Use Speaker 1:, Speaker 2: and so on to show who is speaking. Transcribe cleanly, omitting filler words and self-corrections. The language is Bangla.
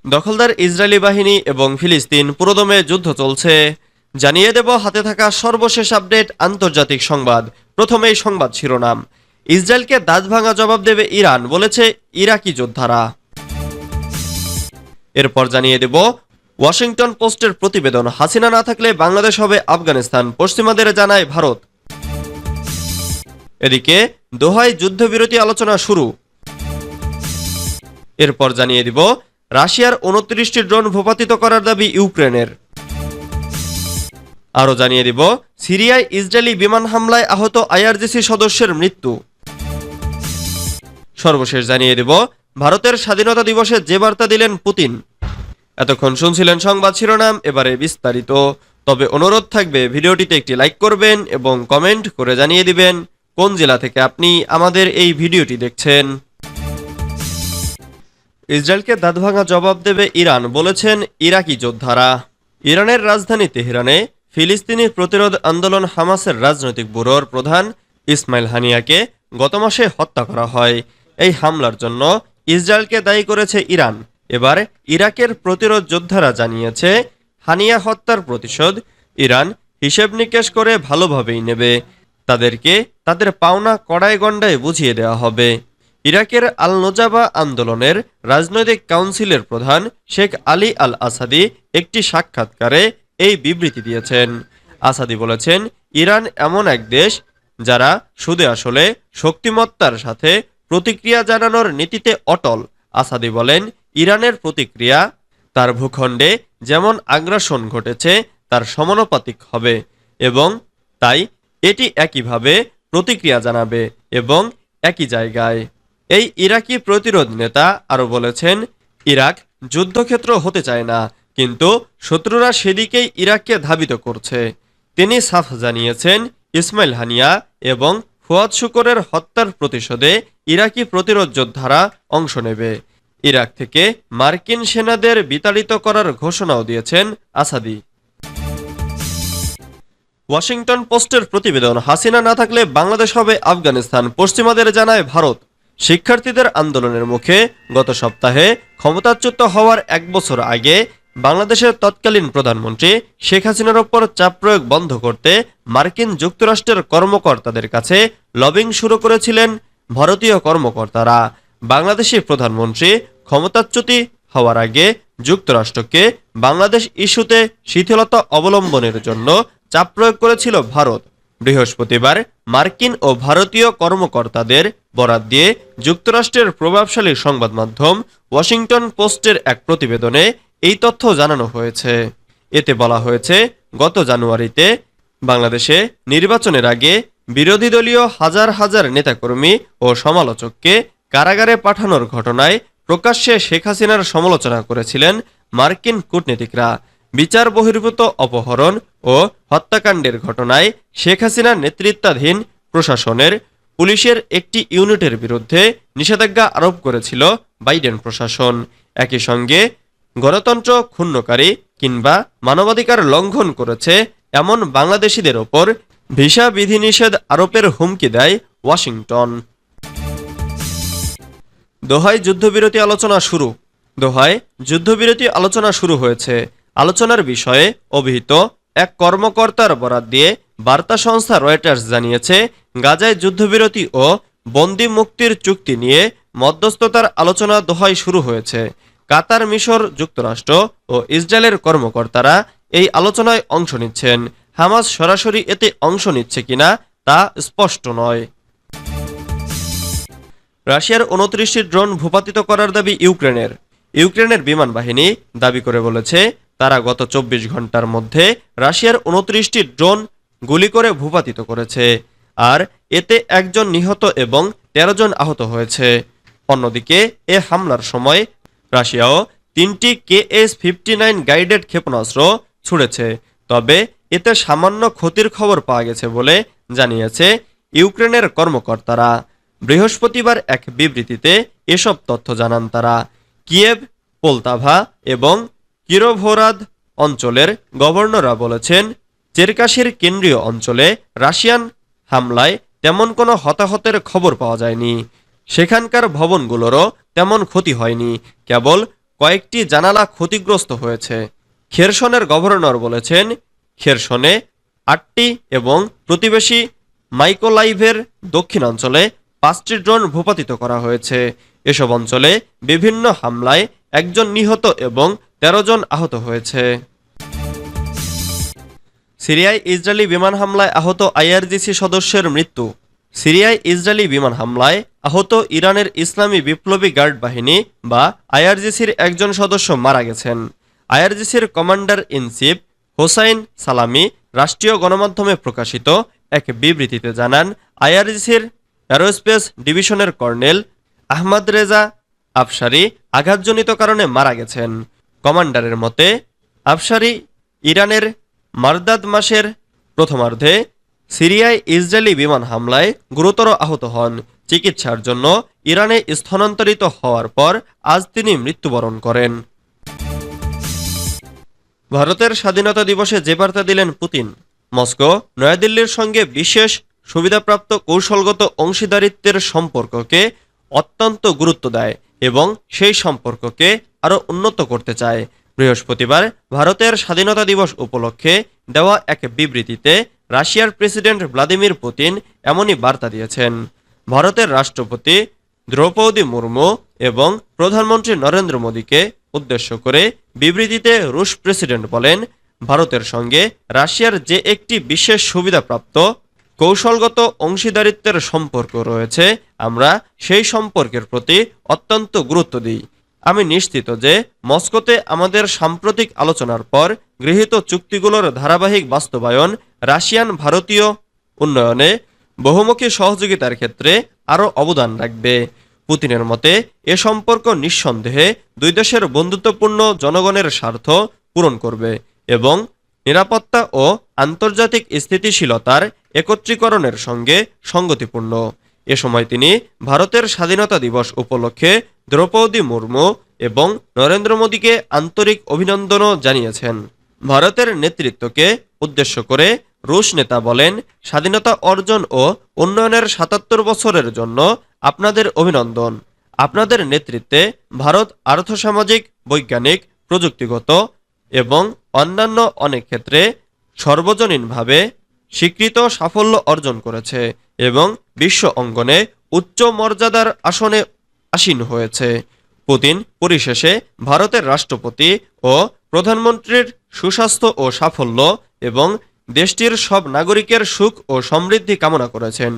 Speaker 1: দখলদার ইসরায়েলি বাহিনী এবং ফিলিস্তিন পুরোদমে যুদ্ধ চলছে। জানিয়ে দেব হাতে থাকা সর্বশেষ আপডেট আন্তর্জাতিক সংবাদ। প্রথমেই সংবাদ শিরোনাম। ইসরায়েলকে দাঁতভাঙা জবাব দেবে ইরান, বলেছে ইরাকি যোদ্ধারা। এরপর জানিয়ে দেব ওয়াশিংটন পোস্টের প্রতিবেদন, হাসিনা না থাকলে বাংলাদেশ হবে আফগানিস্তান, পশ্চিমাদের জানায় ভারত। এদিকে দোহায় যুদ্ধবিরতি আলোচনা শুরু। এরপর জানিয়ে দিব রাশিয়ার 29টি ড্রোন ভূপাতিত করার দাবি ইউক্রেনের। আরও জানিয়ে দিব সিরিয়ায় ইসরায়েলি বিমান হামলায় আহত আইআরজিসি সদস্যের মৃত্যু। সর্বশেষ জানিয়ে দিব ভারতের স্বাধীনতা দিবসে যে বার্তা দিলেন পুতিন। এতক্ষণ শুনছিলেন সংবাদ শিরোনাম, এবারে বিস্তারিত। তবে অনুরোধ থাকবে ভিডিওটিতে একটি লাইক করবেন এবং কমেন্ট করে জানিয়ে দিবেন কোন জেলা থেকে আপনি আমাদের এই ভিডিওটি দেখছেন। ইসরায়েলকে দাঁতভাঙা জবাব দেবে ইরান, বলেছেন ইরাকি যোদ্ধারা। ইরানের রাজধানী তেহরানে ফিলিস্তিনি প্রতিরোধ আন্দোলন হামাসের রাজনৈতিক ব্যুরোর প্রধান ইসমাইল হানিয়াকে গত মাসে হত্যা করা হয়। এই হামলার জন্য ইসরায়েলকে দায়ী করেছে ইরান। এবার ইরাকের প্রতিরোধ যোদ্ধারা জানিয়েছে হানিয়া হত্যার প্রতিশোধ ইরান হিসেব নিকেশ করে ভালোভাবেই নেবে। তাদেরকে তাদের পাওনা কড়ায় গণ্ডায় বুঝিয়ে দেওয়া হবে। ইরাকের আল নোজাবা আন্দোলনের রাজনৈতিক কাউন্সিলের প্রধান শেখ আলী আল আসাদি একটি সাক্ষাৎকারে এই বিবৃতি দিয়েছেন। আসাদি বলেছেন, ইরান এমন এক দেশ যারা শুধু আসলে শক্তিমত্তার সাথে প্রতিক্রিয়া জানানোর নীতিতে অটল। আসাদি বলেন, ইরানের প্রতিক্রিয়া তার ভূখণ্ডে যেমন আগ্রাসন ঘটেছে তার সমানুপাতিক হবে এবং তাই এটি একইভাবে প্রতিক্রিয়া জানাবে এবং একই জায়গায়। এই ইরাকি প্রতিরোধ নেতা আরও বলেছেন, ইরাক যুদ্ধক্ষেত্র হতে চায় না, কিন্তু শত্রুরা সেদিকেই ইরাককে ধাবিত করছে। তিনি সাফ জানিয়েছেন, ইসমাইল হানিয়া এবং ফুয়াদ শুকরের হত্যার প্রতিশোধে ইরাকি প্রতিরোধ যোদ্ধারা অংশ নেবে। ইরাক থেকে মার্কিন সেনাদের বিতাড়িত করার ঘোষণাও দিয়েছেন আসাদি। ওয়াশিংটন পোস্টের প্রতিবেদন, হাসিনা না থাকলে বাংলাদেশ হবে আফগানিস্তান, পশ্চিমাদের জানায় ভারত। শিক্ষার্থীদের আন্দোলনের মুখে গত সপ্তাহে ক্ষমতাচ্যুত হওয়ার 1 বছর আগে বাংলাদেশের তৎকালীন প্রধানমন্ত্রী শেখ হাসিনার ওপর চাপ প্রয়োগ বন্ধ করতে মার্কিন যুক্তরাষ্ট্রের কর্মকর্তাদের কাছে লবিং শুরু করেছিলেন ভারতীয় কর্মকর্তারা। বাংলাদেশি প্রধানমন্ত্রী ক্ষমতাচ্যুতি হওয়ার আগে যুক্তরাষ্ট্রকে বাংলাদেশ ইস্যুতে শিথিলতা অবলম্বনের জন্য চাপ প্রয়োগ করেছিল ভারত। বৃহস্পতিবার মার্কিন ও ভারতীয় কর্মকর্তাদের বরাত দিয়ে যুক্তরাষ্ট্রের প্রভাবশালী সংবাদ মাধ্যম ওয়াশিংটন পোস্টের এক প্রতিবেদনে এই তথ্য জানানো হয়েছে। এতে বলা হয়েছে, গত জানুয়ারিতে বাংলাদেশে নির্বাচনের আগে বিরোধী দলীয় হাজার হাজার নেতাকর্মী ও সমালোচককে কারাগারে পাঠানোর ঘটনায় প্রকাশ্যে শেখ হাসিনার সমালোচনা করেছিলেন মার্কিন কূটনীতিকরা। বিচার বহির্ভূত অপহরণ ও হত্যাকাণ্ডের ঘটনায় শেখ হাসিনার নেতৃত্বাধীন প্রশাসনের পুলিশের একটি ইউনিটের বিরুদ্ধে নিষেধাজ্ঞা আরোপ করেছিল বাইডেন প্রশাসন। একই সঙ্গে গণতন্ত্র ক্ষুণ্ণকারী কিংবা মানবাধিকার লঙ্ঘন করেছে এমন বাংলাদেশিদের ওপর ভিসা বিধিনিষেধ আরোপের হুমকি দেয় ওয়াশিংটন। দোহায় যুদ্ধবিরতি আলোচনা শুরু। দোহায় যুদ্ধবিরতি আলোচনা শুরু হয়েছে। আলোচনার বিষয়ে অভিহিত এক কর্মকর্তার বরাত দিয়ে বার্তা সংস্থা রয়টার্স জানিয়েছে, গাজায় যুদ্ধবিরতি ও বন্দি মুক্তির চুক্তি নিয়ে মধ্যস্থতার আলোচনা দোহায় শুরু হয়েছে। কাতার, মিশর, যুক্তরাষ্ট্র ও ইসরায়েলের কর্মকর্তারা এই আলোচনায় অংশ নিচ্ছেন। হামাস সরাসরি এতে অংশ নিচ্ছে কিনা তা স্পষ্ট নয়। রাশিয়ার 29টি ড্রোন ভূপাতিত করার দাবি ইউক্রেনের। ইউক্রেনের বিমান বাহিনী দাবি করে বলেছে, তারা গত 24 ঘন্টার মধ্যে রাশিয়ার 29টি ড্রোন গুলি করে ভূপাতিত করেছে, আর এতে 1 জন নিহত এবং 13 জন আহত হয়েছে। অন্যদিকে এ হামলার সময় রাশিয়াও 3টি KS-59 গাইডেড ক্ষেপণাস্ত্র ছুড়েছে, তবে এতে সামান্য ক্ষতির খবর পাওয়া গেছে বলে জানিয়েছে ইউক্রেনের কর্মকর্তারা। বৃহস্পতিবার এক বিবৃতিতে এসব তথ্য জানান তারা। কিয়েভ, পোলতাভা এবং কিরোভোরাদ অঞ্চলের গভর্নররা বলেছেন, চেরকাশির কেন্দ্রীয় অঞ্চলে রাশিয়ান হামলায় তেমন কোনো হতাহতের খবর পাওয়া যায়নি। সেখানকার ভবনগুলোরও তেমন ক্ষতি হয়নি, কেবল কয়েকটি জানালা ক্ষতিগ্রস্ত হয়েছে। খেরসনের গভর্নর বলেছেন, খেরসনে 8টি এবং প্রতিবেশী মাইকোলাইভের দক্ষিণাঞ্চলে 5টি ড্রোন ভূপাতিত করা হয়েছে। এসব অঞ্চলে বিভিন্ন হামলায় 1 জন নিহত এবং 13 জন আহত হয়েছে। সিরিয়ায় ইসরায়েলি বিমান হামলায় আহত আইআরজিসি সদস্যের মৃত্যু। সিরিয়ায় ইসরায়েলি বিমান হামলায় আহত ইরানের ইসলামী বিপ্লবী গার্ড বাহিনী বা আইআরজিসির একজন সদস্য মারা গেছেন। আইআরজিসির কমান্ডার ইন চিফ হোসাইন সালামি রাষ্ট্রীয় গণমাধ্যমে প্রকাশিত এক বিবৃতিতে জানান, আইআরজিসির অ্যারোস্পেস ডিভিশনের কর্নেল আহমদ রেজা আফশারি আঘাতজনিত কারণে মারা গেছেন। কমান্ডারের মতে, আফশারি ইরানের মারদাদ মাসের প্রথমার্ধে সিরিয়ায় ইসরায়েলি বিমান হামলায় গুরুতর আহত হন। চিকিৎসার জন্য ইরানে স্থানান্তরিত হওয়ার পর আজ তিনি মৃত্যুবরণ করেন। ভারতের স্বাধীনতা দিবসে যে বার্তা দিলেন পুতিন। মস্কো নয়াদিল্লির সঙ্গে বিশেষ সুবিধাপ্রাপ্ত কৌশলগত অংশীদারিত্বের সম্পর্ককে অত্যন্ত গুরুত্ব দেয় এবং সেই সম্পর্ককে আরও উন্নত করতে চায়। বৃহস্পতিবার ভারতের স্বাধীনতা দিবস উপলক্ষে দেওয়া এক বিবৃতিতে রাশিয়ার প্রেসিডেন্ট ভ্লাদিমির পুতিন এমনই বার্তা দিয়েছেন। ভারতের রাষ্ট্রপতি দ্রৌপদী মুর্মু এবং প্রধানমন্ত্রী নরেন্দ্র মোদীকে উদ্দেশ্য করে বিবৃতিতে রুশ প্রেসিডেন্ট বলেন, ভারতের সঙ্গে রাশিয়ার যে একটি বিশেষ সুবিধাপ্রাপ্ত কৌশলগত অংশীদারিত্বের সম্পর্ক রয়েছে, আমরা সেই সম্পর্কের প্রতি অত্যন্ত গুরুত্ব দিই। আমি নিশ্চিত যে মস্কোতে আমাদের সাম্প্রতিক আলোচনার পর গৃহীত চুক্তিগুলোর ধারাবাহিক বাস্তবায়ন রাশিয়ান ভারতীয় উন্নয়নে বহুমুখী সহযোগিতার ক্ষেত্রে আরও অবদান রাখবে। পুতিনের মতে, এ সম্পর্ক নিঃসন্দেহে দুই দেশের বন্ধুত্বপূর্ণ জনগণের স্বার্থ পূরণ করবে এবং নিরাপত্তা ও আন্তর্জাতিক স্থিতিশীলতার একত্রীকরণের সঙ্গে সঙ্গতিপূর্ণ। এ সময় তিনি ভারতের স্বাধীনতা দিবস উপলক্ষে দ্রৌপদী মুর্মু এবং নরেন্দ্র মোদীকে আন্তরিক অভিনন্দনও জানিয়েছেন। ভারতের নেতৃত্বকে উদ্দেশ্য করে রুশ নেতা বলেন, স্বাধীনতা অর্জন ও উন্নয়নের 77 বছরের জন্য আপনাদের অভিনন্দন। আপনাদের নেতৃত্বে ভারত আর্থসামাজিক, বৈজ্ঞানিক, প্রযুক্তিগত এবং অন্যান্য অনেক ক্ষেত্রে সর্বজনীনভাবে স্বীকৃত সাফল্য অর্জন করেছে এবং বিশ্ব অঙ্গনে উচ্চ মর্যাদার আসনে আসীন হয়েছে। পুতিন পরিশেষে ভারতের রাষ্ট্রপতি ও প্রধানমন্ত্রীর সুস্বাস্থ্য ও সাফল্য এবং দেশটির সব নাগরিকের সুখ ও সমৃদ্ধি কামনা করেছেন।